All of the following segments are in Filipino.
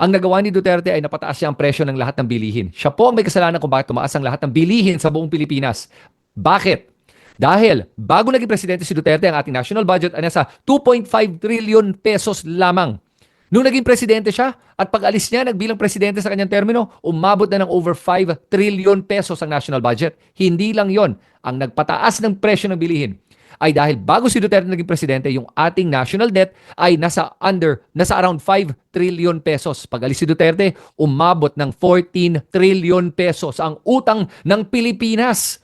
Ang nagawa ni Duterte ay napataas niya ang presyo ng lahat ng bilihin. Siya po ang may kasalanan kung bakit tumaas ang lahat ng bilihin sa buong Pilipinas. Bakit? Dahil bago naging presidente si Duterte, ang ating national budget ay nasa 2.5 trillion pesos lamang. Nung naging presidente siya at pag-alis niya nagbilang presidente sa kanyang termino, umabot na ng over 5 trillion pesos ang national budget. Hindi lang yon. Ang nagpataas ng presyo ng bilihin ay dahil bago si Duterte naging presidente, yung ating national debt ay nasa around 5 trillion pesos. Pag-alis si Duterte, umabot ng 14 trillion pesos ang utang ng Pilipinas.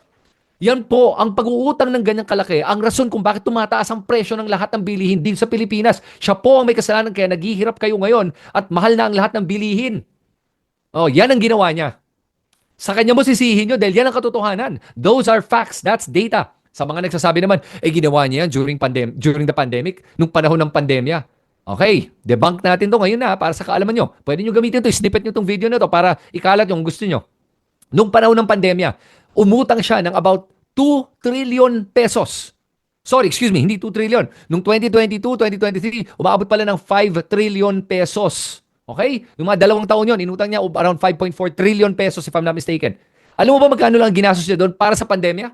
Yan po, ang pag-uutang ng ganyang kalaki, ang rason kung bakit tumataas ang presyo ng lahat ng bilihin din sa Pilipinas. Siya po ang may kasalanan kaya naghihirap kayo ngayon at mahal na ang lahat ng bilihin. Oh, yan ang ginawa niya. Sa kanya mo sisihin nyo dahil yan ang katotohanan. Those are facts. That's data. Sa mga nagsasabi naman, ginawa niya yan during the pandemic, nung panahon ng pandemya. Okay, debunk natin to ngayon na para sa kaalaman nyo. Pwede nyo gamitin to, snippet nyo tong video na to para ikalat yung gusto nyo. Nung panahon ng pandemya, umutang siya ng about 2 trillion pesos. Sorry, excuse me, hindi 2 trillion. Nung 2022, 2023, umabot pala ng 5 trillion pesos. Okay? Yung mga 2 taon yon, inutang niya around 5.4 trillion pesos if I'm not mistaken. Alam mo ba magkano lang ginastos niya doon para sa pandemya?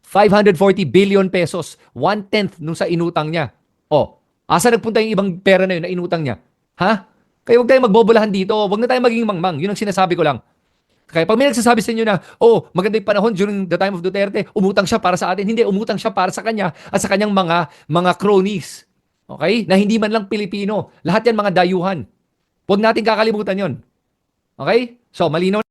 540 billion pesos. 1/10 nung sa inutang niya. Oh, asa nagpunta yung ibang pera na yun na inutang niya? Ha? Kaya huwag tayong magbobolahan dito. Huwag na tayong maging mangmang. Yun ang sinasabi ko lang. Kaya pag may nagsasabi sa inyo na, maganda yung panahon during the time of Duterte, umutang siya para sa atin. Hindi, umutang siya para sa kanya at sa kanyang mga cronies. Okay? Na hindi man lang Pilipino. Lahat yan mga dayuhan. Huwag natin kakalimutan yon. Okay? So, malinaw